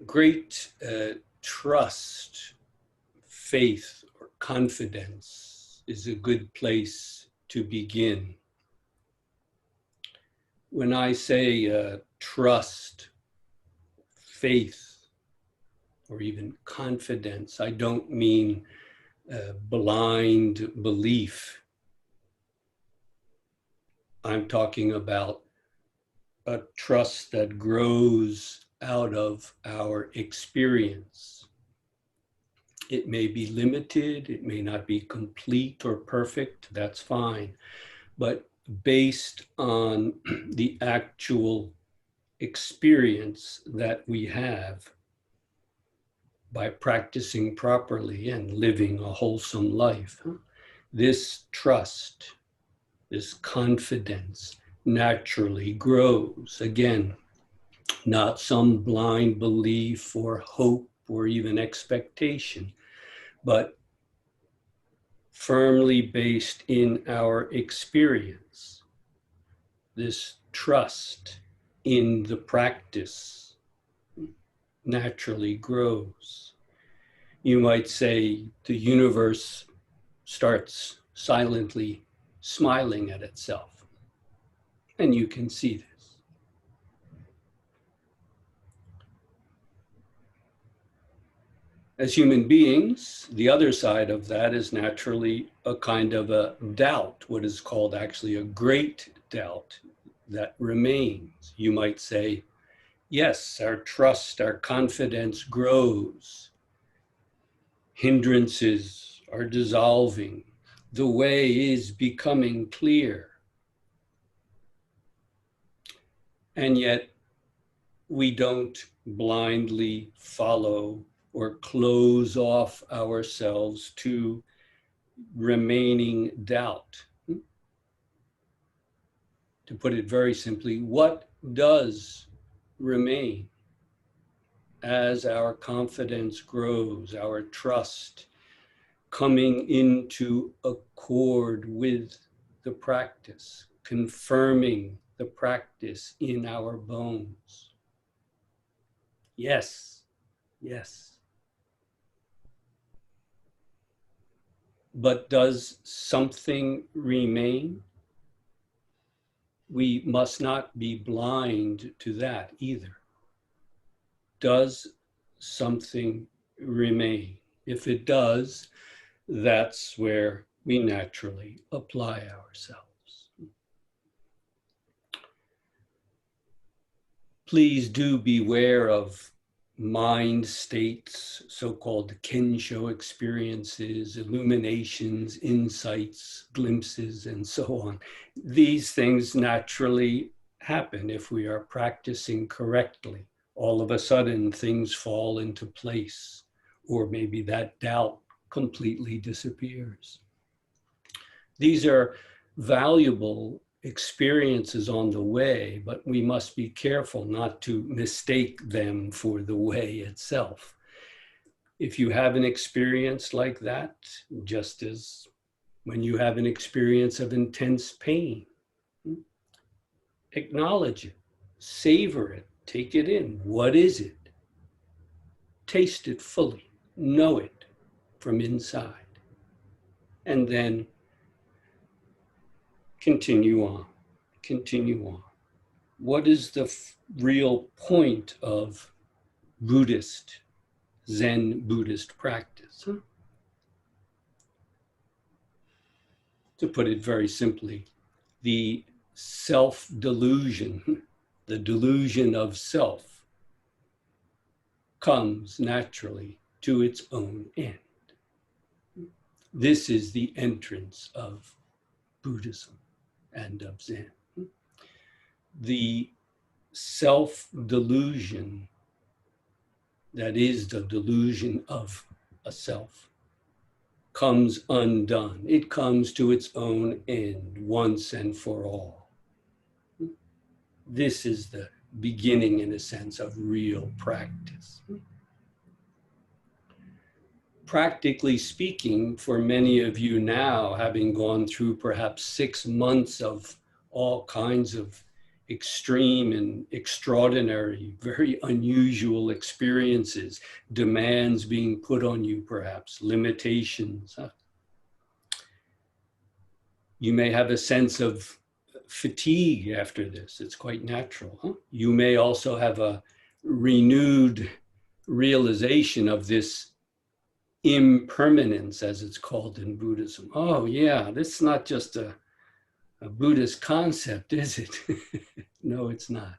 great trust, faith, or confidence is a good place to begin. When I say trust, faith, or even confidence, I don't mean blind belief. I'm talking about a trust that grows out of our experience. It may be limited, it may not be complete or perfect, that's fine. But based on the actual experience that we have by practicing properly and living a wholesome life, this trust, this confidence naturally grows. Again, not some blind belief or hope or even expectation, but firmly based in our experience. This trust in the practice naturally grows. You might say the universe starts silently smiling at itself, and you can see this. As human beings, the other side of that is naturally a kind of a doubt, what is called actually a great doubt that remains. You might say, yes, our trust, our confidence grows. Hindrances are dissolving. The way is becoming clear. And yet we don't blindly follow or close off ourselves to remaining doubt. To put it very simply, what does remain as our confidence grows, our trust coming into accord with the practice, confirming the practice in our bones? Yes, yes. But does something remain? We must not be blind to that either. Does something remain? If it does, that's where we naturally apply ourselves. Please do beware of mind states, so-called Kensho experiences, illuminations, insights, glimpses, and so on. These things naturally happen if we are practicing correctly. All of a sudden, things fall into place, or maybe that doubt completely disappears. These are valuable experiences on the way, but we must be careful not to mistake them for the way itself. If you have an experience like that, just as when you have an experience of intense pain, acknowledge it, savor it, take it in. What is it? Taste it fully, know it from inside, and then continue on, continue on. What is the real point of Buddhist, Zen Buddhist practice? To put it very simply, the self-delusion, the delusion of self, comes naturally to its own end. This is the entrance of Buddhism and of Zen. The self-delusion, that is the delusion of a self, comes undone. It comes to its own end once and for all. This is the beginning, in a sense, of real practice. Practically speaking, for many of you now, having gone through perhaps 6 months of all kinds of extreme and extraordinary, very unusual experiences, demands being put on you, perhaps, limitations. You may have a sense of fatigue after this. It's quite natural. Huh? You may also have a renewed realization of this impermanence, as it's called in Buddhism. Oh, yeah, this is not just a Buddhist concept, is it? No, it's not.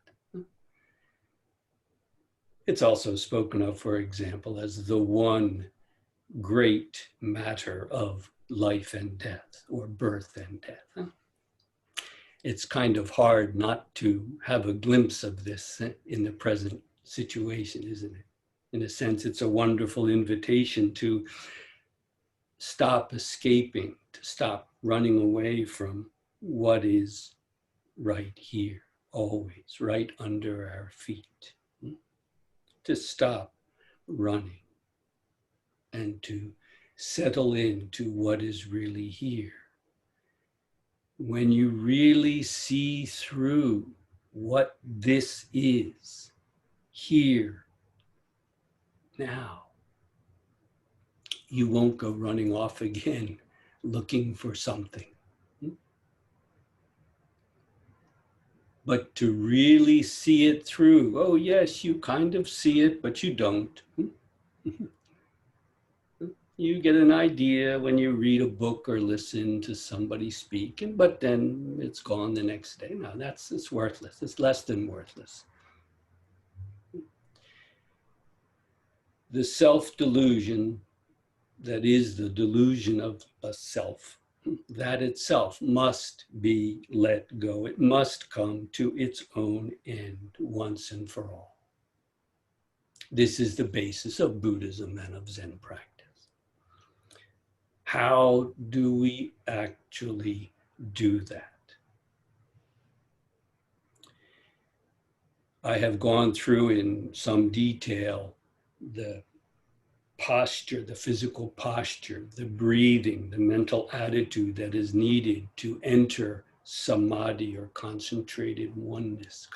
It's also spoken of, for example, as the one great matter of life and death, or birth and death. It's kind of hard not to have a glimpse of this in the present situation, isn't it? In a sense, it's a wonderful invitation to stop escaping, to stop running away from what is right here, always, right under our feet. To stop running and to settle into what is really here. When you really see through what this is, here, now, you won't go running off again looking for something. But to really see it through, oh yes, you kind of see it, but you don't. You get an idea when you read a book or listen to somebody speak, but then it's gone the next day. No, it's worthless. It's less than worthless. The self-delusion, that is the delusion of a self, that itself must be let go. It must come to its own end once and for all. This is the basis of Buddhism and of Zen practice. How do we actually do that? I have gone through in some detail the posture, the physical posture, the breathing, the mental attitude that is needed to enter samadhi, or concentrated oneness,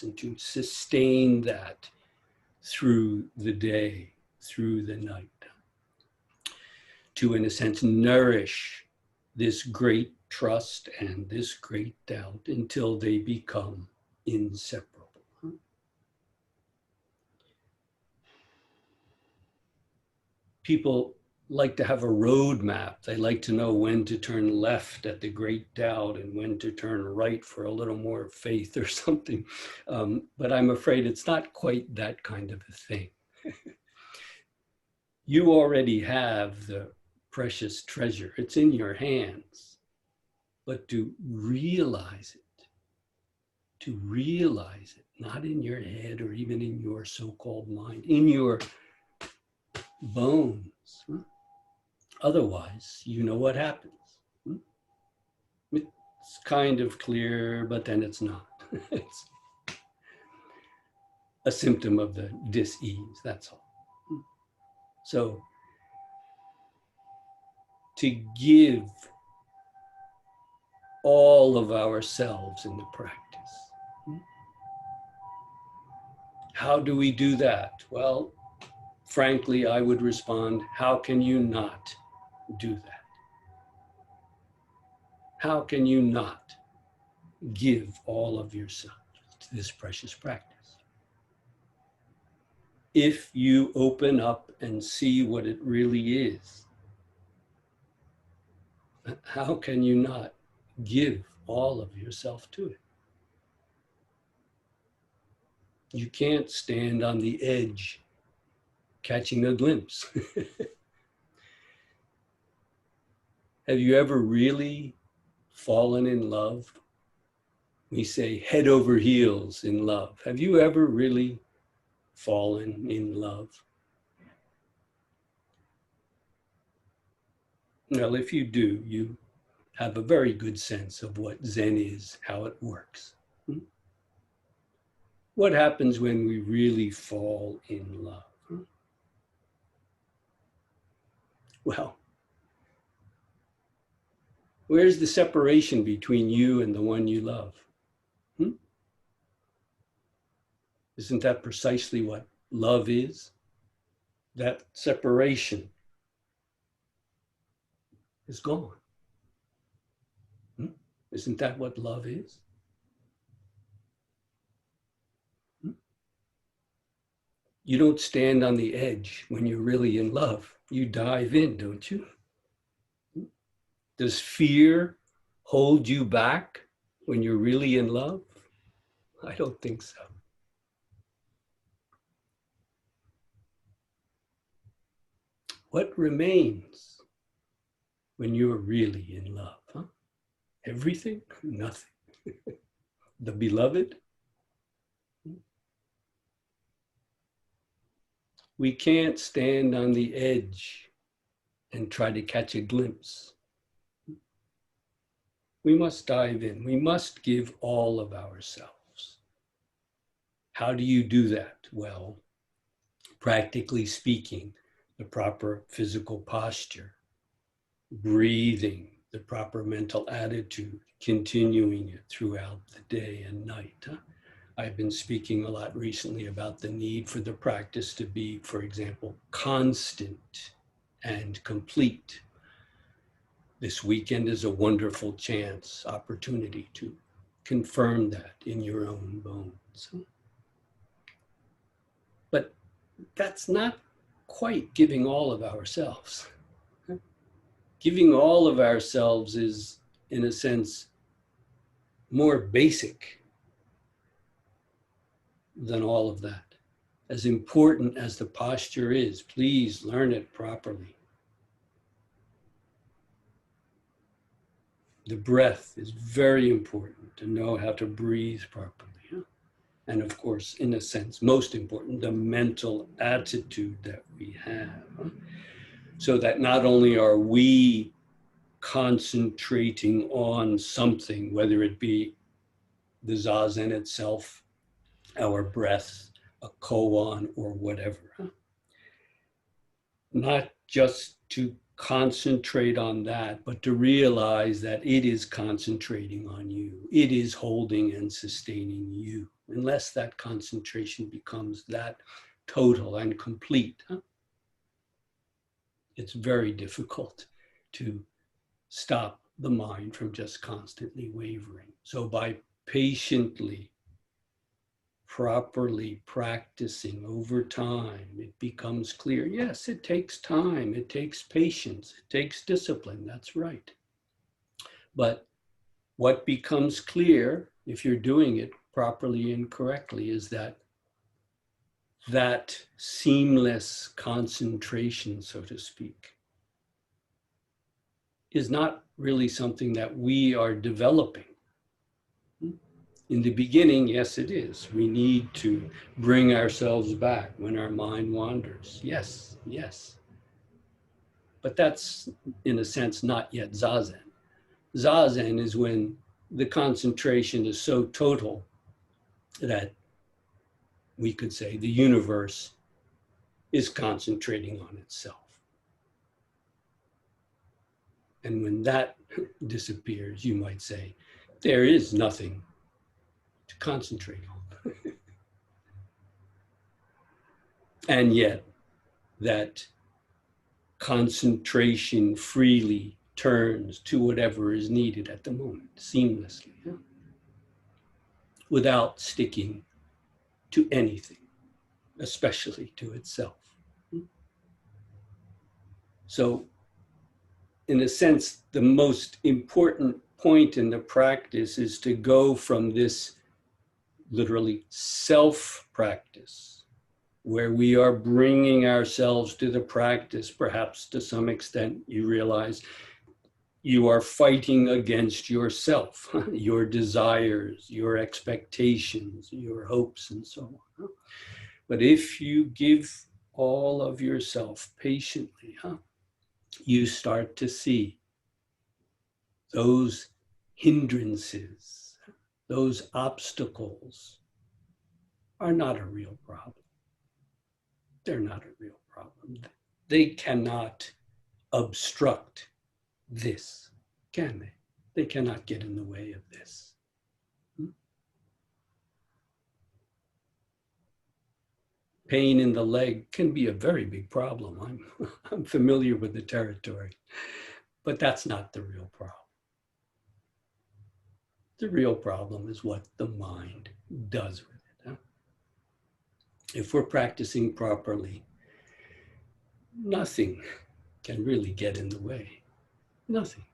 and to sustain that through the day, through the night. To, in a sense, nourish this great trust and this great doubt until they become inseparable. People like to have a roadmap. They like to know when to turn left at the great doubt and when to turn right for a little more faith or something. But I'm afraid it's not quite that kind of a thing. You already have the precious treasure. It's in your hands. But to realize it, not in your head or even in your so-called mind, in your bones. Otherwise, you know what happens. It's kind of clear, but then it's not. It's a symptom of the dis-ease, that's all. So, to give all of ourselves in the practice. How do we do that? Well, frankly, I would respond, how can you not do that? How can you not give all of yourself to this precious practice? If you open up and see what it really is, how can you not give all of yourself to it? You can't stand on the edge catching a glimpse. Have you ever really fallen in love? We say head over heels in love. Have you ever really fallen in love? Well, if you do, you have a very good sense of what Zen is, how it works. What happens when we really fall in love? Well, where's the separation between you and the one you love? Isn't that precisely what love is? That separation is gone. Isn't that what love is? You don't stand on the edge when you're really in love. You dive in, don't you? Does fear hold you back when you're really in love? I don't think so. What remains when you're really in love? Huh? Everything? Nothing. The beloved? We can't stand on the edge and try to catch a glimpse. We must dive in. We must give all of ourselves. How do you do that? Well, practically speaking, the proper physical posture, breathing, the proper mental attitude, continuing it throughout the day and night. I've been speaking a lot recently about the need for the practice to be, for example, constant and complete. This weekend is a wonderful opportunity to confirm that in your own bones. But that's not quite giving all of ourselves. Giving all of ourselves is, in a sense, more basic than all of that. As important as the posture is, please learn it properly. The breath is very important, to know how to breathe properly. And of course, in a sense, most important, the mental attitude that we have. So that not only are we concentrating on something, whether it be the zazen itself, our breath, a koan, or whatever. Not just to concentrate on that, but to realize that it is concentrating on you. It is holding and sustaining you. Unless that concentration becomes that total and complete, it's very difficult to stop the mind from just constantly wavering. So by patiently, properly practicing over time, it becomes clear. Yes, it takes time, it takes patience, it takes discipline, that's right. But what becomes clear, if you're doing it properly and correctly, is that seamless concentration, so to speak, is not really something that we are developing. In the beginning, yes, it is. We need to bring ourselves back when our mind wanders. Yes, yes. But that's, in a sense, not yet zazen. Zazen is when the concentration is so total that we could say the universe is concentrating on itself. And when that disappears, you might say, there is nothing to concentrate on. And yet, that concentration freely turns to whatever is needed at the moment, seamlessly, without sticking to anything, especially to itself. So, in a sense, the most important point in the practice is to go from this literally self-practice, where we are bringing ourselves to the practice. Perhaps to some extent you realize you are fighting against yourself, your desires, your expectations, your hopes, and so on. But if you give all of yourself patiently, you start to see those hindrances, those obstacles are not a real problem. They're not a real problem. They cannot obstruct this, can they? They cannot get in the way of this. pain in the leg can be a very big problem. I'm familiar with the territory, but that's not the real problem. The real problem is what the mind does with it. Huh? If we're practicing properly, nothing can really get in the way. Nothing.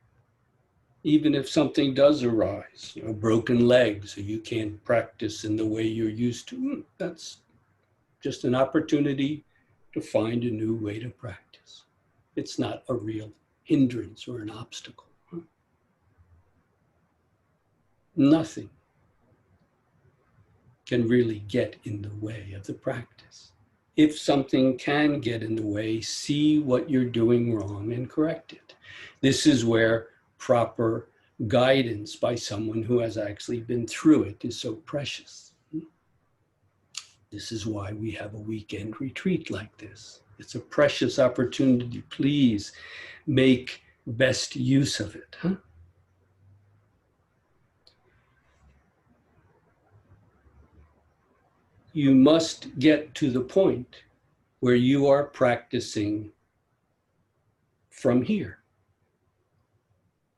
Even if something does arise, broken legs, or you can't practice in the way you're used to, that's just an opportunity to find a new way to practice. It's not a real hindrance or an obstacle. Nothing can really get in the way of the practice. If something can get in the way, see what you're doing wrong and correct it. This is where proper guidance by someone who has actually been through it is so precious. This is why we have a weekend retreat like this. It's a precious opportunity. Please make best use of it. Huh? You must get to the point where you are practicing from here.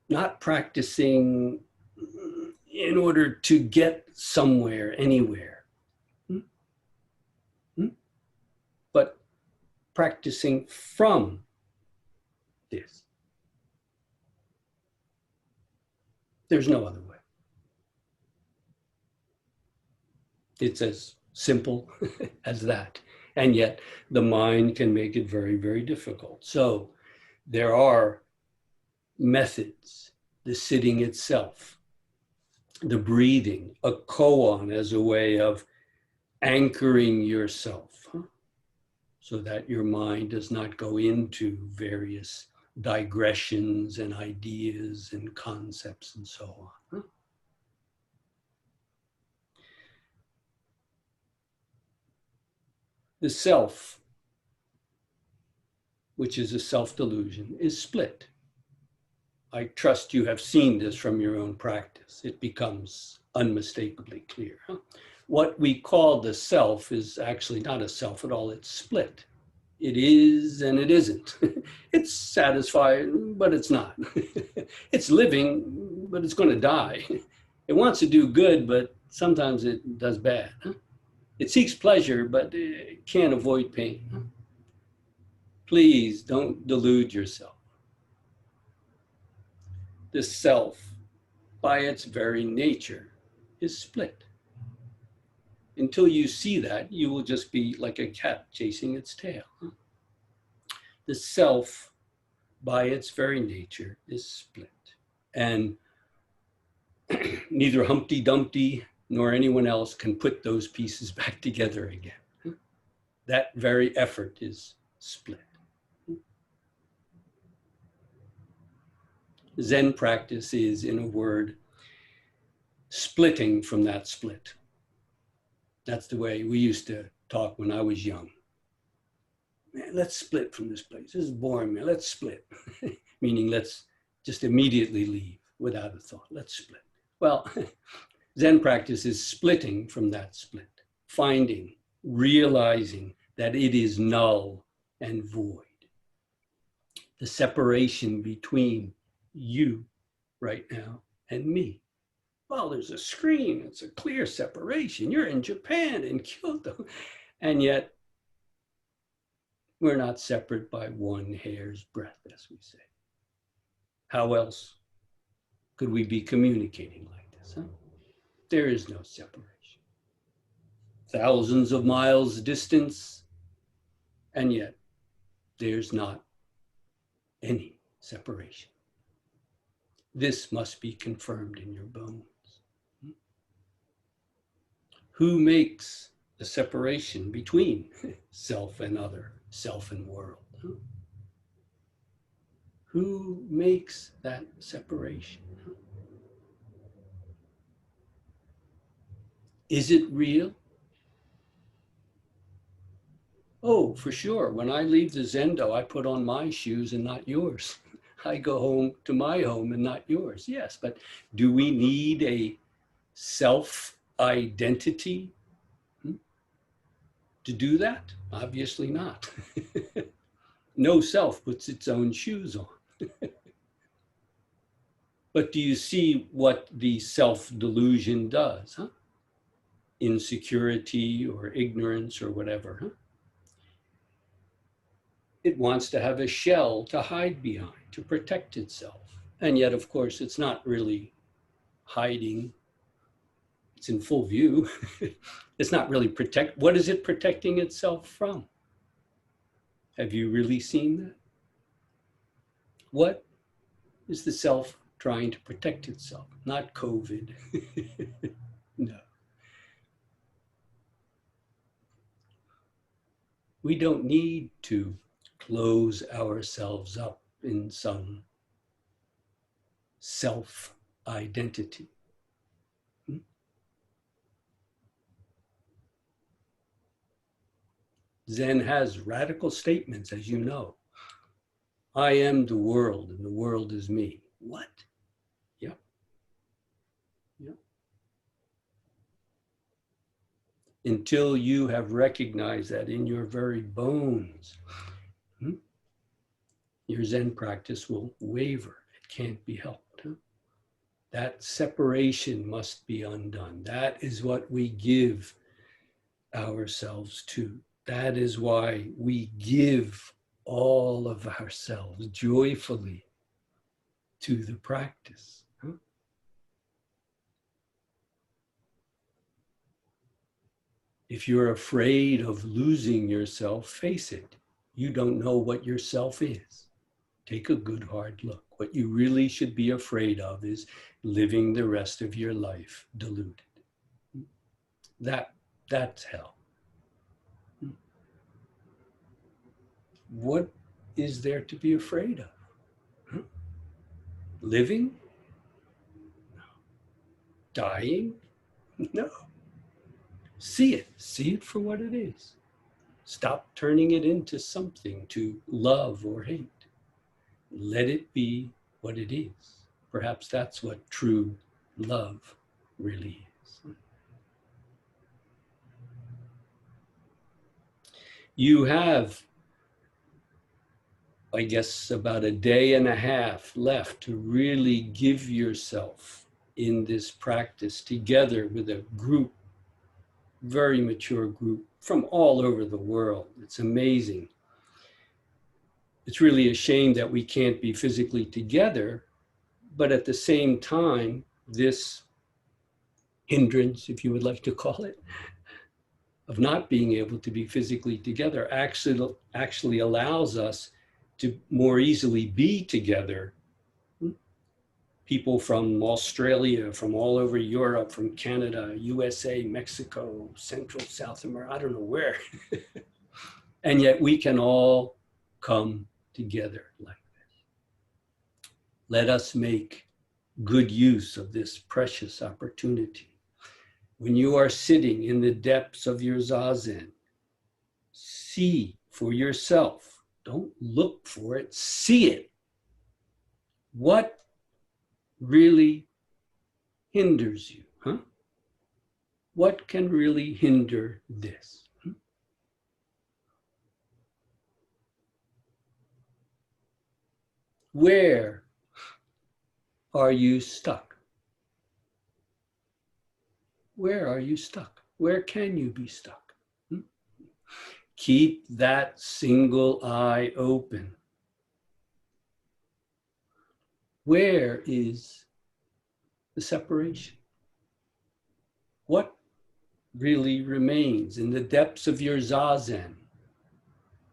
Not practicing in order to get somewhere, anywhere. But practicing from this. There's no other way. It's as simple as that. And yet the mind can make it very, very difficult. So there are methods, the sitting itself, the breathing, a koan as a way of anchoring yourself, so that your mind does not go into various digressions and ideas and concepts and so on. The self, which is a self-delusion, is split. I trust you have seen this from your own practice. It becomes unmistakably clear. What we call the self is actually not a self at all. It's split. It is and it isn't. It's satisfied, but it's not. It's living, but it's going to die. It wants to do good, but sometimes it does bad. It seeks pleasure, but it can't avoid pain. Please don't delude yourself. The self, by its very nature, is split. Until you see that, you will just be like a cat chasing its tail. The self, by its very nature, is split. And neither Humpty Dumpty nor anyone else can put those pieces back together again. That very effort is split. Zen practice is, in a word, splitting from that split. That's the way we used to talk when I was young. Man, let's split from this place. This is boring, man. Let's split. Meaning let's just immediately leave without a thought. Let's split. Well, Zen practice is splitting from that split, finding, realizing that it is null and void. The separation between you right now and me. Well, there's a screen. It's a clear separation. You're in Japan, in Kyoto. And yet, we're not separate by one hair's breadth, as we say. How else could we be communicating like this? Huh? There is no separation. Thousands of miles distance, and yet there's not any separation. This must be confirmed in your bones. Who makes the separation between self and other, self and world? Who makes that separation? Is it real? Oh, for sure. When I leave the Zendo, I put on my shoes and not yours. I go home to my home and not yours. Yes, but do we need a self-identity? to do that? Obviously not. No self puts its own shoes on. But do you see what the self-delusion does? Huh? Insecurity or ignorance or whatever. Huh? It wants to have a shell to hide behind, to protect itself. And yet, of course, it's not really hiding. It's in full view. It's not really protect. What is it protecting itself from? Have you really seen that? What is the self trying to protect itself? Not COVID. No. We don't need to close ourselves up in some self-identity. Zen has radical statements, as you know. I am the world and the world is me. What? Yep. Yep. Until you have recognized that in your very bones, your Zen practice will waver. It can't be helped. That separation must be undone. That is what we give ourselves to. That is why we give all of ourselves joyfully to the practice. If you're afraid of losing yourself, face it. You don't know what yourself is. Take a good hard look. What you really should be afraid of is living the rest of your life deluded. That's hell. What is there to be afraid of? Living? Dying? No. See it for what it is. Stop turning it into something to love or hate. Let it be what it is. Perhaps that's what true love really is. You have, I guess, about a day and a half left to really give yourself in this practice together with a group, very mature group from all over the world. It's amazing. It's really a shame that we can't be physically together, but at the same time, this hindrance, if you would like to call it, of not being able to be physically together actually allows us to more easily be together. People from Australia, from all over Europe, from Canada, USA, Mexico, Central, South America, I don't know where. And yet we can all come together like this. Let us make good use of this precious opportunity. When you are sitting in the depths of your zazen, see for yourself. Don't look for it, see it. What really hinders you? What can really hinder this? Where are you stuck? Where are you stuck? Where can you be stuck? Keep that single eye open. Where is the separation? What really remains in the depths of your zazen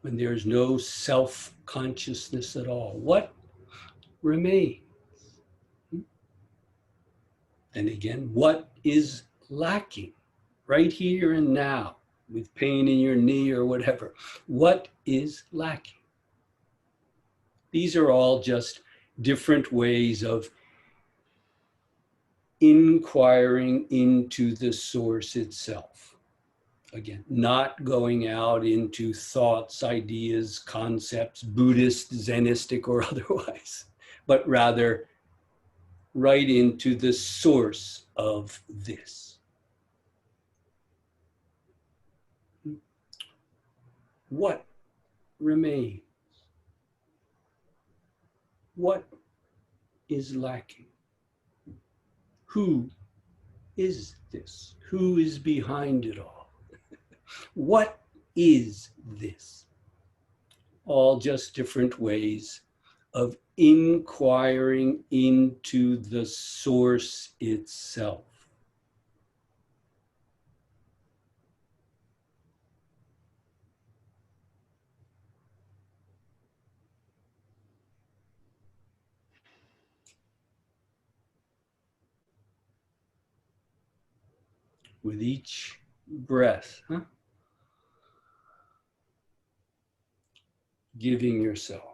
when there's no self-consciousness at all? What remains? And again, what is lacking right here and now with pain in your knee or whatever? What is lacking? These are all just different ways of inquiring into the source itself. Again, not going out into thoughts, ideas, concepts, Buddhist, Zenistic, or otherwise, but rather right into the source of this. What remains? What is lacking? Who is this? Who is behind it all? What is this? All just different ways of inquiring into the source itself. With each breath, giving yourself.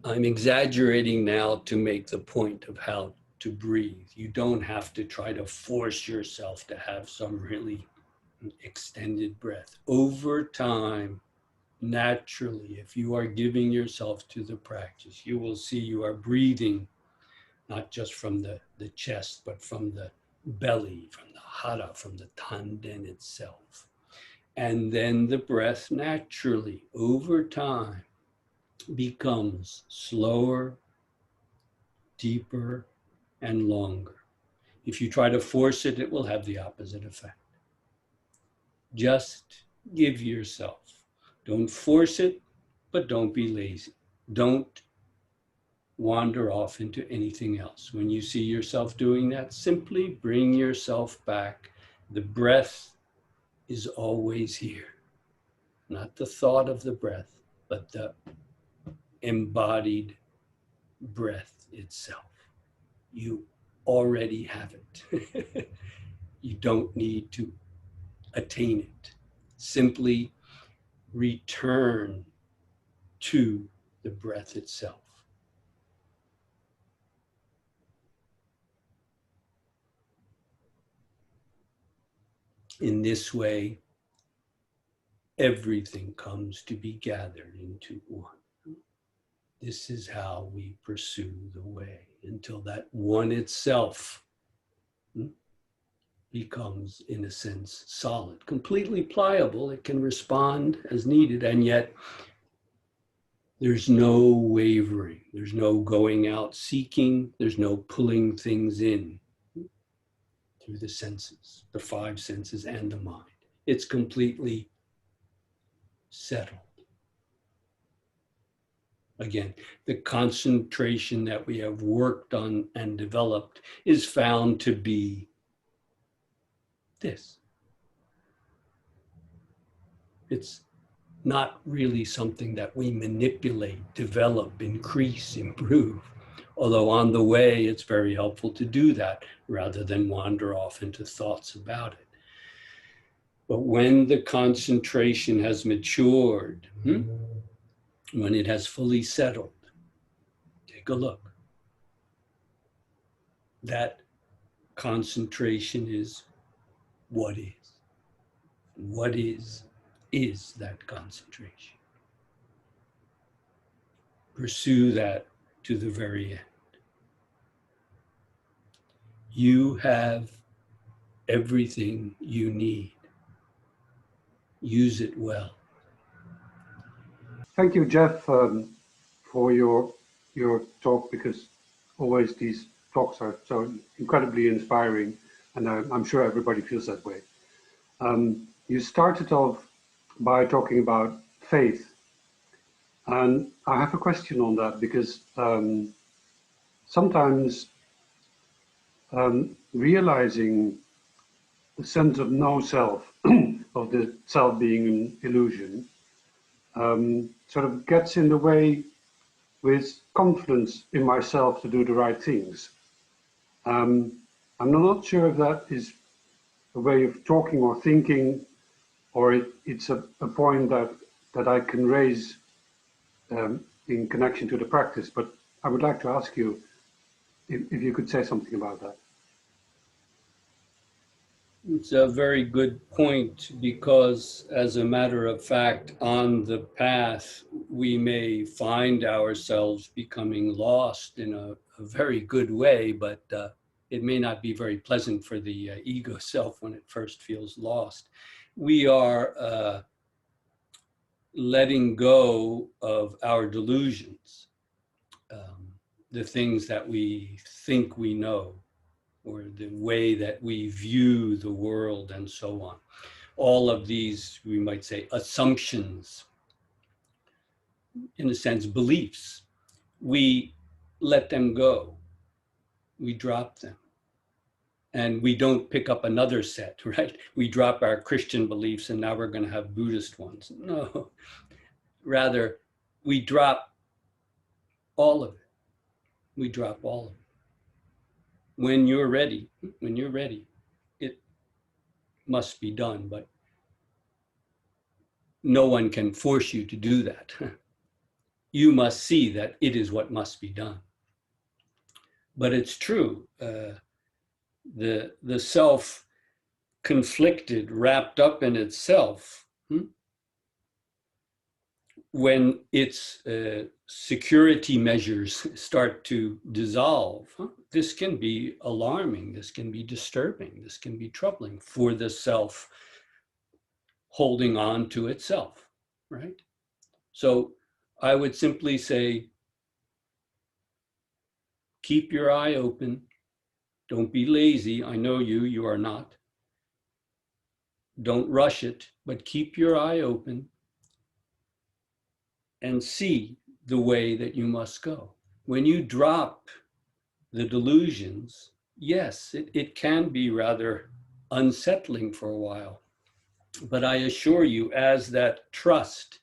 I'm exaggerating now to make the point of how to breathe. You don't have to try to force yourself to have some really extended breath. Over time, naturally, if you are giving yourself to the practice, you will see you are breathing not just from the chest, but from the belly, from the hara, from the tanden itself. And then the breath naturally, over time, becomes slower, deeper, and longer. If you try to force it, it will have the opposite effect. Just give yourself. Don't force it, but don't be lazy. Don't wander off into anything else. When you see yourself doing that, simply bring yourself back. The breath is always here. Not the thought of the breath, but the embodied breath itself. You already have it. You don't need to attain it. Simply return to the breath itself. In this way, everything comes to be gathered into one. This is how we pursue the way until that one itself becomes, in a sense, solid, completely pliable. It can respond as needed, and yet there's no wavering. There's no going out seeking. There's no pulling things in through the senses, the five senses and the mind. It's completely settled. Again, the concentration that we have worked on and developed is found to be this. It's not really something that we manipulate, develop, increase, improve. Although on the way, it's very helpful to do that rather than wander off into thoughts about it. But when the concentration has matured, when it has fully settled, take a look. That concentration is what is. What is that concentration. Pursue that to the very end. You have everything you need. Use it well. Thank you, Jeff, for your talk, because always these talks are so incredibly inspiring, and I'm sure everybody feels that way. You started off by talking about faith, and I have a question on that, because sometimes realizing the sense of no self of the self being an illusion, sort of gets in the way with confidence in myself to do the right things. I'm not sure if that is a way of talking or thinking, or it's a point that I can raise in connection to the practice. But I would like to ask you if you could say something about that. It's a very good point because, as a matter of fact, on the path, we may find ourselves becoming lost in a very good way, but it may not be very pleasant for the ego self when it first feels lost. We are letting go of our delusions, the things that we think we know, or the way that we view the world, and so on. All of these, we might say, assumptions, in a sense, beliefs, we let them go, we drop them. And we don't pick up another set, right? We drop our Christian beliefs and now we're going to have Buddhist ones. No, rather, we drop all of it. We drop all of it. When you're ready, it must be done, but no one can force you to do that. You must see that it is what must be done. But it's true, the self conflicted, wrapped up in itself, when its security measures start to dissolve, this can be alarming, this can be disturbing, this can be troubling for the self holding on to itself, right? So I would simply say, keep your eye open. Don't be lazy. I know you are not. Don't rush it, but keep your eye open and see the way that you must go. When you drop the delusions, yes, it can be rather unsettling for a while. But I assure you, as that trust,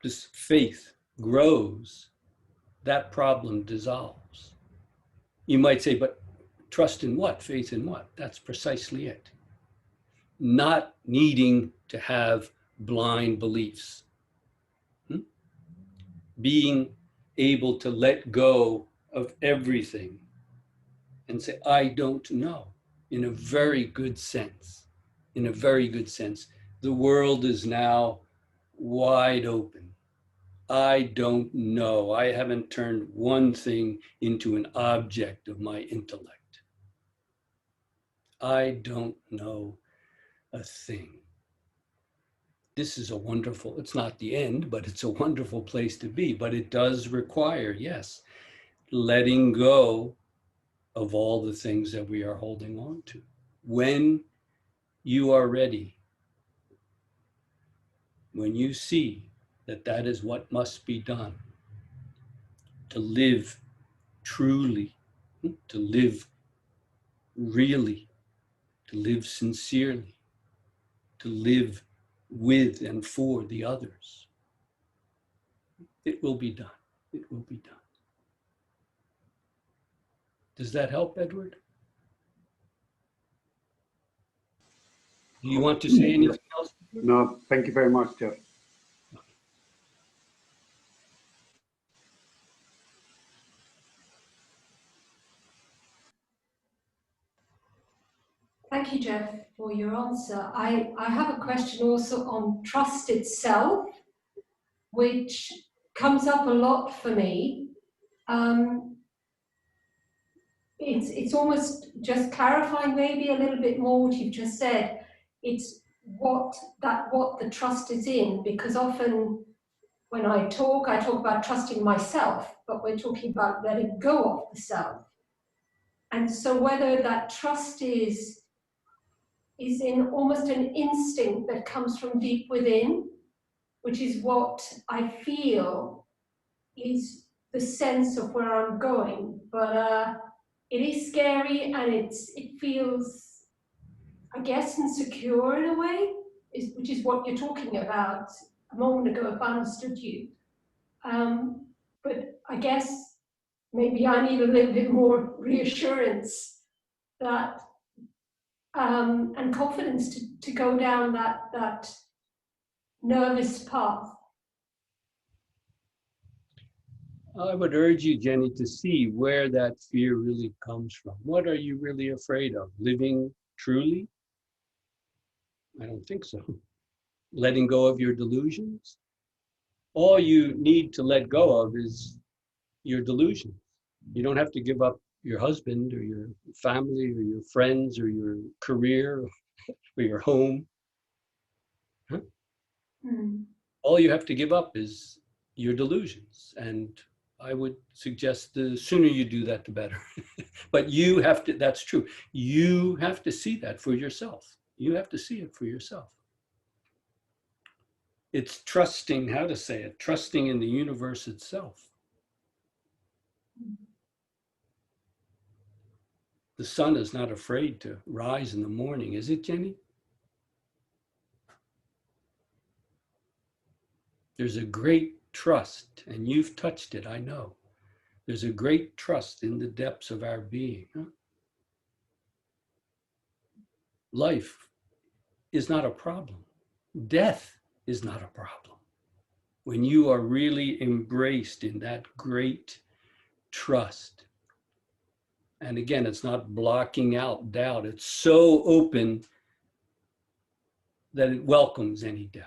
this faith grows, that problem dissolves. You might say, but trust in what? Faith in what? That's precisely it. Not needing to have blind beliefs. Being able to let go of everything and say, I don't know, in a very good sense. In a very good sense. The world is now wide open. I don't know. I haven't turned one thing into an object of my intellect. I don't know a thing. This is a wonderful, it's not the end, but it's a wonderful place to be. But it does require, yes, letting go of all the things that we are holding on to. When you are ready, when you see that that is what must be done to live truly, to live really, to live sincerely, to live with and for the others, it will be done. It will be done. Does that help, Edward? Do you want to say anything else? No, thank you very much, Jeff. Thank you, Jeff, for your answer. I have a question also on trust itself, which comes up a lot for me. It's almost just clarifying maybe a little bit more what you've just said. It's what the trust is in, because often when I talk about trusting myself, but we're talking about letting go of the self. And so whether that trust is in almost an instinct that comes from deep within, which is what I feel is the sense of where I'm going. But it is scary, and it feels, I guess, and secure in a way, which is what you're talking about. A moment ago, if I understood you. But I guess maybe I need a little bit more reassurance that and confidence to go down that nervous path. I would urge you, Jenny, to see where that fear really comes from. What are you really afraid of? Living truly? I don't think so. Letting go of your delusions? All you need to let go of is your delusions. You don't have to give up your husband or your family or your friends or your career or your home. Huh? All you have to give up is your delusions. And I would suggest the sooner you do that, the better. But you have to, that's true. You have to see that for yourself. You have to see it for yourself. It's trusting, how to say it, trusting in the universe itself. The sun is not afraid to rise in the morning, is it, Jenny? There's a great trust, and you've touched it, I know. There's a great trust in the depths of our being. Huh? Life is not a problem. Death is not a problem. When you are really embraced in that great trust. And again, it's not blocking out doubt. It's so open that it welcomes any doubt.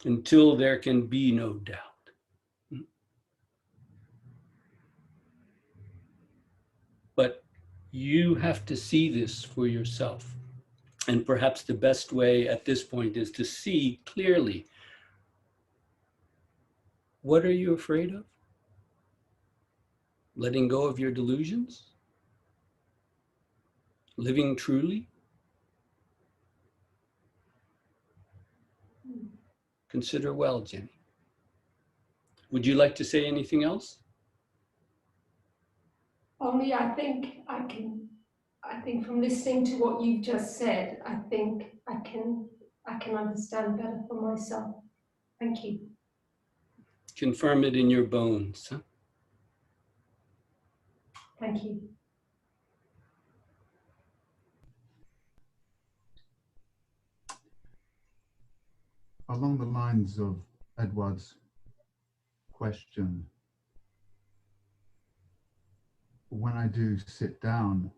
Until there can be no doubt. But you have to see this for yourself. And perhaps the best way at this point is to see clearly, what are you afraid of? Letting go of your delusions? Living truly? Consider well, Jenny. Would you like to say anything else? Only I think from listening to what you've just said, I think I can understand better for myself. Thank you. Confirm it in your bones. Huh? Thank you. Along the lines of Edward's question, when I do sit down,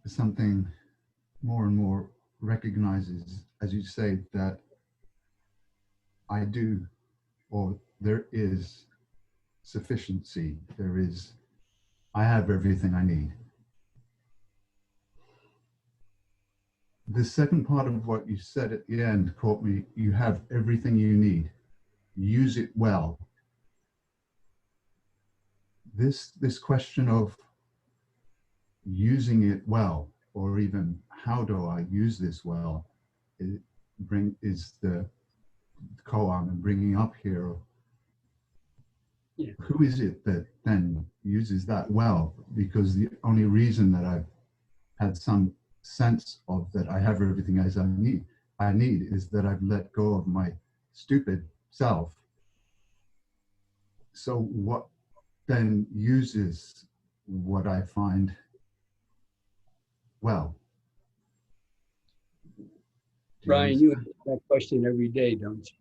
something more and more recognizes, as you say, that I do, or there is sufficiency. I have everything I need. The second part of what you said at the end caught me. You have everything you need. Use it well. This question of using it well, or even how do I use this well, is the koan I'm bringing up here. Yeah. Who is it that then uses that well? Because the only reason that I've had some sense of that I have everything as I need is that I've let go of my stupid self. So what then uses what I find well? Brian, you ask that question every day, don't you?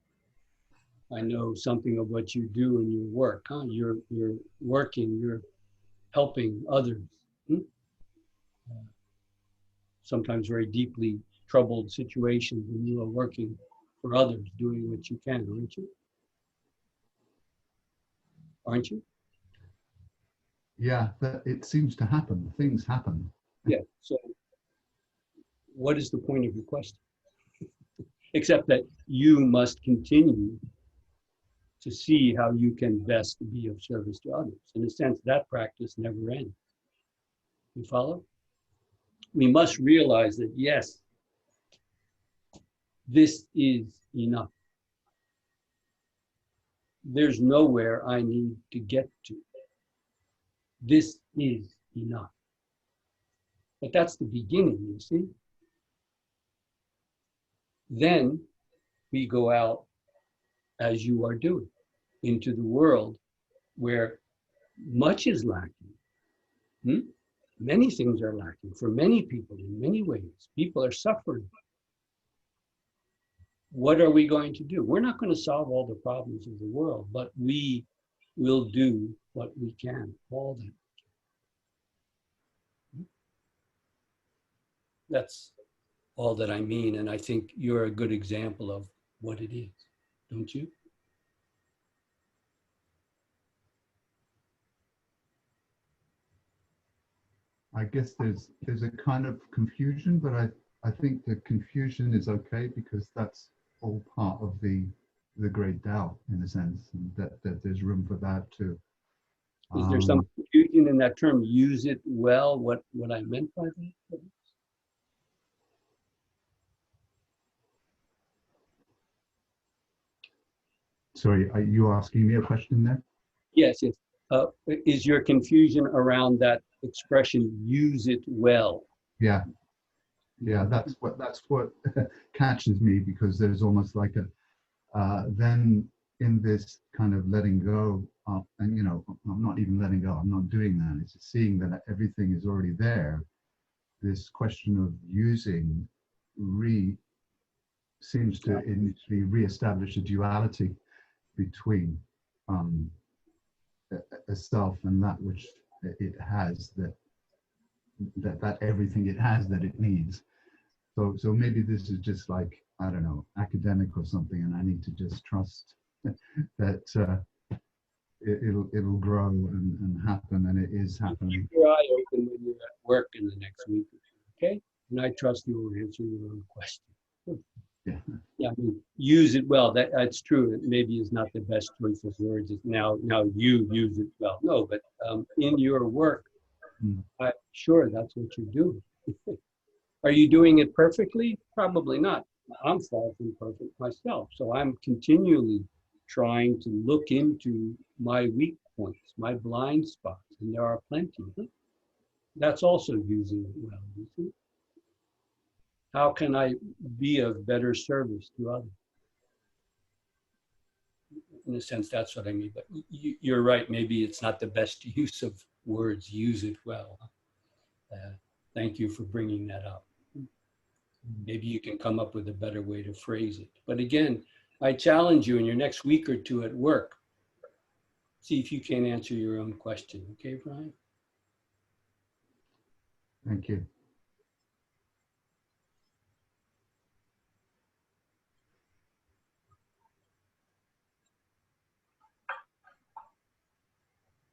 I know something of what you do in your work. Huh? You're working, you're helping others. Sometimes very deeply troubled situations, and you are working for others, doing what you can, aren't you? Aren't you? Yeah, it seems to happen. Things happen. Yeah. So what is the point of your question? Except that you must continue to see how you can best be of service to others. In a sense, that practice never ends. You follow? We must realize that, yes, this is enough. There's nowhere I need to get to. This is enough. But that's the beginning, you see. Then we go out, as you are doing, into the world where much is lacking. Many things are lacking for many people in many ways. People are suffering. What are we going to do? We're not going to solve all the problems of the world, but we will do what we can, all that. That's all that I mean, and I think you're a good example of what it is, don't you? I guess there's a kind of confusion, but I think the confusion is okay because that's all part of the great Tao in a sense, and that there's room for that too. Is there some confusion in that term? Use it well. What I meant by that? Sorry, are you asking me a question there? Yes, yes. Is your confusion around that expression, use it well? Yeah, that's what catches me, because there's almost like a then in this kind of letting go, and you know, I'm not even letting go, I'm not doing that, it's just seeing that everything is already there. This question of using seems to initially re-establish a duality between a self and that which it has, that everything it has that it needs. So maybe this is just like, I don't know, academic or something, and I need to just trust that it'll grow and happen, and it is happening. Keep your eye open when you're at work in the next week, okay? And I trust you will answer your own question. Yeah. Yeah, I mean, use it well. That's true. It maybe is not the best choice of words. It's now you use it well. No, but in your work, I'm sure that's what you're doing. Are you doing it perfectly? Probably not. I'm far from perfect myself. So I'm continually trying to look into my weak points, my blind spots, and there are plenty. That's also using it well, you see? How can I be of better service to others? In a sense, that's what I mean. But you're right. Maybe it's not the best use of words. Use it well. Thank you for bringing that up. Maybe you can come up with a better way to phrase it. But again, I challenge you in your next week or two at work, see if you can answer your own question. Okay, Brian? Thank you.